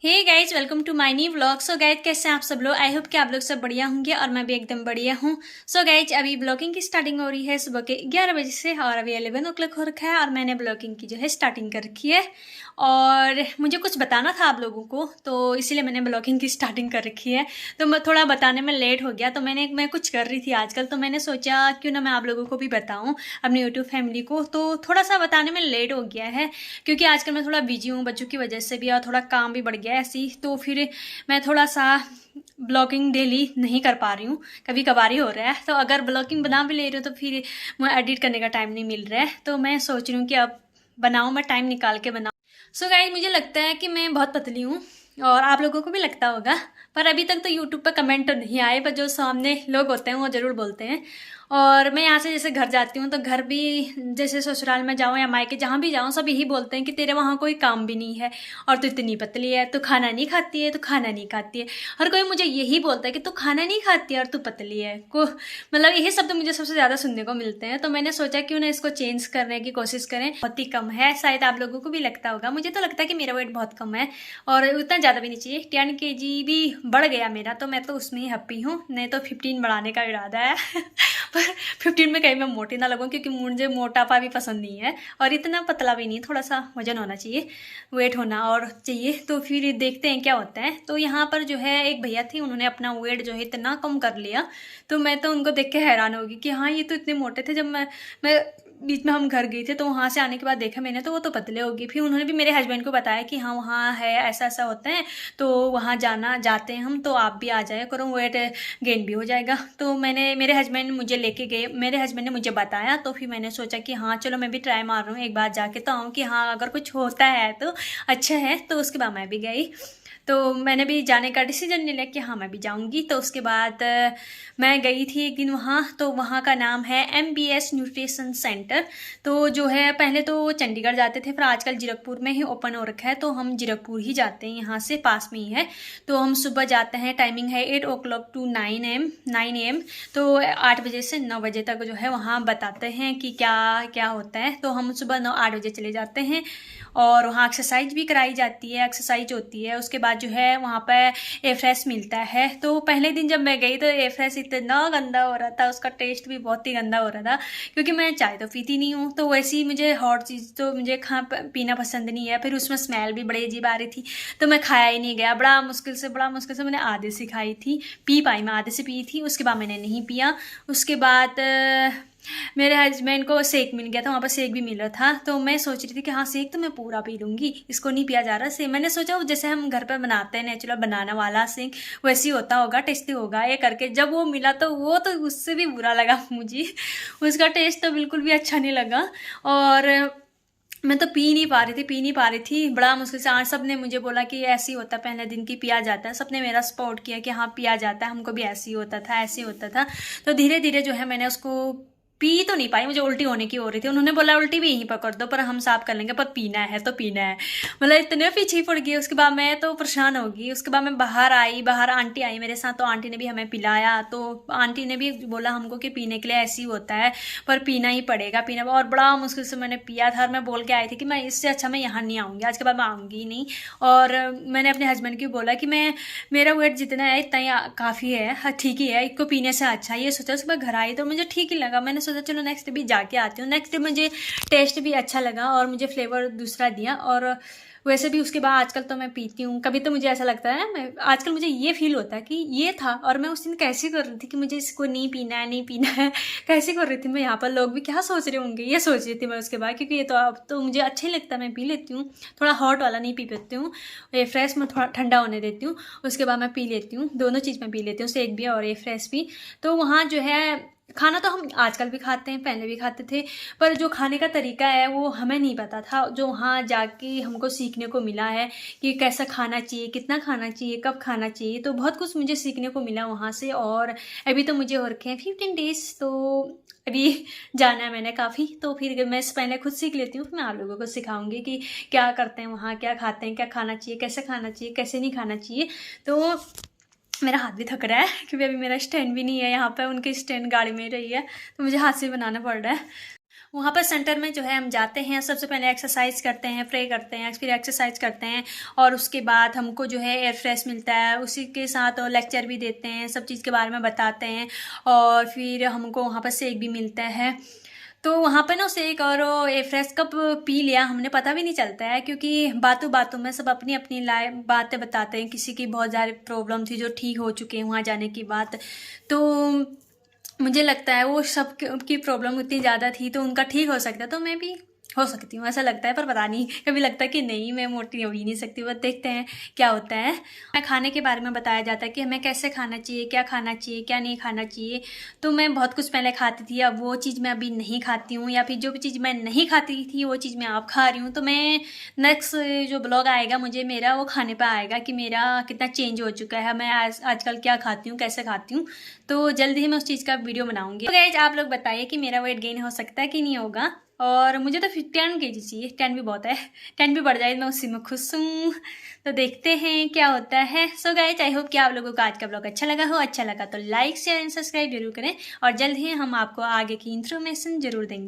Hey guys, welcome to my new vlog. So guys, कैसे हैं आप सब लोग? आई होप कि आप लोग सब बढ़िया होंगे और मैं भी एकदम बढ़िया हूँ। सो गाइज, अभी ब्लॉगिंग की स्टार्टिंग हो रही है सुबह के 11 बजे से और अभी 11 o'clock हो रखा है और मैंने ब्लॉगिंग की जो है स्टार्टिंग कर रखी है। और मुझे कुछ बताना था आप लोगों को, तो इसीलिए मैंने ब्लॉगिंग की स्टार्टिंग कर रखी है। तो मैं थोड़ा बताने में लेट हो गया, तो मैं कुछ कर रही थी आजकल, तो मैंने सोचा क्यों ना मैं आप लोगों को भी बताऊँ, अपनी यूट्यूब फैमिली को। तो थोड़ा सा बताने में लेट हो गया है क्योंकि आजकल मैं थोड़ा बिजी हूँ बच्चों की वजह से भी, और थोड़ा काम भी बढ़ गया है ऐसी। तो फिर मैं थोड़ा सा ब्लॉगिंग डेली नहीं कर पा रही हूँ, कभी कभार ही हो रहा है। तो अगर ब्लॉगिंग बना भी ले रही हूँ तो फिर मैं एडिट करने का टाइम नहीं मिल रहा है। तो मैं सोच रही हूँ कि अब बनाऊँ, मैं टाइम निकाल के बनाऊँ। सो गाइस, मुझे लगता है कि मैं बहुत पतली हूँ और आप लोगों को भी लगता होगा, पर अभी तक तो यूट्यूब पर कमेंट तो नहीं आए, पर जो सामने लोग होते हैं वो ज़रूर बोलते हैं। और मैं यहाँ से जैसे घर जाती हूँ तो घर भी, जैसे ससुराल में जाऊँ या मायके जहाँ भी जाऊँ, सब यही बोलते हैं कि तेरे वहाँ कोई काम भी नहीं है और तू इतनी पतली है, तू खाना नहीं खाती है, तू खाना नहीं खाती है। हर कोई मुझे यही बोलता है कि तू खाना नहीं खाती है और तू पतली है को, मतलब यही शब्द मुझे सबसे ज़्यादा सुनने को मिलते हैं। तो मैंने सोचा क्यों ना इसको चेंज करने की कोशिश करें। बहुत ही कम है, शायद आप लोगों को भी लगता होगा। मुझे तो लगता है कि मेरा वेट बहुत कम है और उतना ज़्यादा भी नहीं चाहिए। 10 kg भी बढ़ गया मेरा, तो मैं तो उसमें ही हैप्पी हूँ। नहीं तो 15 बढ़ाने का इरादा है पर 15 में कहीं मैं मोटी ना लगूँ, क्योंकि मुझे मोटापा भी पसंद नहीं है और इतना पतला भी नहीं, थोड़ा सा वजन होना चाहिए, वेट होना और चाहिए। तो फिर देखते हैं क्या होता है। तो यहाँ पर जो है एक भैया थे, उन्होंने अपना वेट जो है इतना कम कर लिया, तो मैं तो उनको देख के हैरान होगी कि हाँ, ये तो इतने मोटे थे। जब मैं बीच में हम घर गए थे, तो वहाँ से आने के बाद देखा मैंने, तो वो तो पतले हो गए। फिर उन्होंने भी मेरे हस्बैंड को बताया कि हाँ, वहाँ है, ऐसा ऐसा होता है, तो वहाँ जाते हैं हम, तो आप भी आ जाए करो, वेट गेन भी हो जाएगा। तो मेरे हस्बैंड मुझे लेके गए, मेरे हस्बैंड ने मुझे बताया, तो फिर मैंने सोचा कि हाँ चलो, मैं भी ट्राई मार रहा हूँ, एक बार जाके तो आऊँ कि हाँ, अगर कुछ होता है तो अच्छा है। तो उसके बाद मैं भी गई, तो मैंने भी जाने का डिसीजन ले लिया कि हाँ, मैं भी जाऊंगी। तो उसके बाद मैं गई थी एक दिन वहाँ। तो वहाँ का नाम है MBS न्यूट्रिशन सेंटर। तो जो है, पहले तो चंडीगढ़ जाते थे, फिर आजकल जीरकपुर में ही ओपन हो रखा है, तो हम जीरकपुर ही जाते हैं, यहाँ से पास में ही है। तो हम सुबह जाते हैं, टाइमिंग है 8 o'clock to 9 AM। तो 8 बजे से 9 बजे तक जो है वहाँ बताते हैं कि क्या क्या होता है। तो हम सुबह 8 बजे चले जाते हैं और वहाँ एक्सरसाइज भी कराई जाती है, एक्सरसाइज होती है। उसके बाद जो है वहाँ पर ए फ्रेश मिलता है। तो पहले दिन जब मैं गई तो ए फ्रेश इतना गंदा हो रहा था, उसका टेस्ट भी बहुत ही गंदा हो रहा था, क्योंकि मैं चाय तो पीती नहीं हूँ, तो वैसे ही मुझे हॉट चीज़ तो मुझे पीना पसंद नहीं है। फिर उसमें स्मेल भी बड़ी अजीब आ रही थी, तो मैं खाया ही नहीं गया। बड़ा मुश्किल से मैंने आधे से खाई थी, पी पाई, मैं आधे से पी थी, उसके बाद मैंने नहीं पिया। उसके बाद मेरे हस्बैंड को शेक मिल गया था, वहाँ पर शेक भी मिल रहा था। तो मैं सोच रही थी कि हाँ, शेक तो मैं पूरा पी लूँगी, इसको नहीं पिया जा रहा शेक। मैंने सोचा जैसे हम घर पर बनाते हैं नेचुरल बनाना वाला शेक, वैसे ही होता होगा, टेस्टी होगा ये करके। जब वो मिला तो वो तो उससे भी बुरा लगा मुझे, उसका टेस्ट तो बिल्कुल भी अच्छा नहीं लगा। और मैं तो पी नहीं पा रही थी, बड़ा मुश्किल से। आज सब ने मुझे बोला कि ऐसे ही होता है, पहले दिन की पिया जाता है। सब ने मेरा सपोर्ट किया कि हाँ, पिया जाता है, हमको भी ऐसे ही होता था, ऐसे ही होता था। तो धीरे धीरे जो है मैंने उसको पी तो नहीं पाई, मुझे उल्टी होने की हो रही थी। उन्होंने बोला उल्टी भी यहीं पर कर दो, पर हम साफ कर लेंगे, पर पीना है तो पीना है। मतलब इतने पीछे पड़ गई। उसके बाद मैं तो परेशान हो गई। उसके बाद मैं बाहर आई, बाहर आंटी आई मेरे साथ, तो आंटी ने भी हमें पिलाया। तो आंटी ने भी बोला हमको कि पीने के लिए ऐसे ही होता है, पर पीना ही पड़ेगा, पीना। और बड़ा मुश्किल से मैंने पिया था और मैं बोल के आई थी कि मैं इससे अच्छा मैं यहाँ नहीं आऊँगी, आज के बाद मैं आऊँगी ही नहीं। और मैंने अपने हस्बैंड को बोला कि मेरा वेट जितना है इतना ही काफ़ी है, हाँ ठीक ही है, इसको पीने से अच्छा। ये सोचा। उसके बाद घर आई तो मुझे ठीक ही लगा। मैंने सोचा चलो नेक्स्ट डे भी जाके आती हूँ। नेक्स्ट डे मुझे टेस्ट भी अच्छा लगा और मुझे फ्लेवर दूसरा दिया। और वैसे भी उसके बाद आजकल तो मैं पीती हूँ। कभी तो मुझे ऐसा लगता है, मैं आजकल मुझे ये फील होता है कि ये था और मैं उस दिन कैसे कर रही थी कि मुझे इसको नहीं पीना है, नहीं पीना है, कैसे कर रही थी मैं। यहाँ पर लोग भी क्या सोच रहे होंगे, ये सोच रही थी मैं उसके बाद, क्योंकि ये तो अब तो मुझे अच्छा ही लगता है, मैं पी लेती हूँ। थोड़ा हॉट वाला नहीं पी पाती हूँ, ये फ्रेश में थोड़ा ठंडा होने देती हूँ, उसके बाद मैं पी लेती हूँ। दोनों चीज़ मैं पी लेती हूँ, शेक भी और ये फ्रेश भी। तो वहाँ जो है, खाना तो हम आजकल भी खाते हैं, पहले भी खाते थे, पर जो खाने का तरीका है वो हमें नहीं पता था। जो वहाँ जाके हमको सीखने को मिला है कि कैसा खाना चाहिए, कितना खाना चाहिए, कब खाना चाहिए, तो बहुत कुछ मुझे सीखने को मिला वहाँ से। और अभी तो मुझे हो रखे हैं 15 days, तो अभी जाना है मैंने काफ़ी। तो फिर मैं पहले खुद सीख लेती हूँ, फिर मैं आप लोगों को सिखाऊंगी कि क्या करते हैं वहाँ, क्या खाते हैं, क्या खाना चाहिए, कैसे नहीं खाना चाहिए। तो मेरा हाथ भी थक रहा है क्योंकि अभी मेरा स्टैंड भी नहीं है यहाँ पे, उनकी स्टैंड गाड़ी में ही रही है, तो मुझे हाथ से बनाना पड़ रहा है। वहाँ पर सेंटर में जो है हम जाते हैं, सबसे पहले एक्सरसाइज करते हैं, प्रे करते हैं, फिर एक्सरसाइज करते हैं और उसके बाद हमको जो है एयर फ्रेश मिलता है, उसी के साथ लेक्चर भी देते हैं, सब चीज़ के बारे में बताते हैं और फिर हमको वहाँ पर शेक भी मिलता है। तो वहाँ पे ना शेक और एयर फ्रेश कप पी लिया हमने, पता भी नहीं चलता है क्योंकि बातों बातों में सब अपनी अपनी लाइफ बातें बताते हैं। किसी की बहुत ज़्यादा प्रॉब्लम थी जो ठीक हो चुके हैं वहाँ जाने की बात, तो मुझे लगता है वो सब की प्रॉब्लम उतनी ज़्यादा थी तो उनका ठीक हो सकता है, तो मैं भी हो सकती हूँ ऐसा लगता है। पर पता नहीं, कभी लगता है कि नहीं मैं मोटी हो ही नहीं सकती, बस देखते हैं क्या होता है। मैं खाने के बारे में बताया जाता है कि हमें कैसे खाना चाहिए, क्या खाना चाहिए, क्या नहीं खाना चाहिए। तो मैं बहुत कुछ पहले खाती थी, अब वो चीज़ मैं अभी नहीं खाती हूँ, या फिर जो भी चीज़ मैं नहीं खाती थी वो चीज़ मैं अब खा रही हूँ। तो मैं नेक्स्ट जो ब्लॉग आएगा मुझे मेरा वो खाने पर आएगा कि मेरा कितना चेंज हो चुका है, मैं आजकल क्या खाती हूँ, कैसे खाती हूँ। तो जल्दी ही मैं उस चीज़ का वीडियो बनाऊंगी। तो गाइस आप लोग बताइए कि मेरा वेट गेन हो सकता है कि नहीं होगा। और मुझे तो 10 kg चाहिए, 10 भी बहुत है, 10 भी बढ़ जाए मैं उसी में खुश हूँ। तो देखते हैं क्या होता है। सो गाइस आई होप कि आप लोगों को आज का ब्लॉग अच्छा लगा हो। अच्छा लगा तो लाइक शेयर एंड सब्सक्राइब जरूर करें और जल्द ही हम आपको आगे की इन्फॉर्मेशन जरूर देंगे।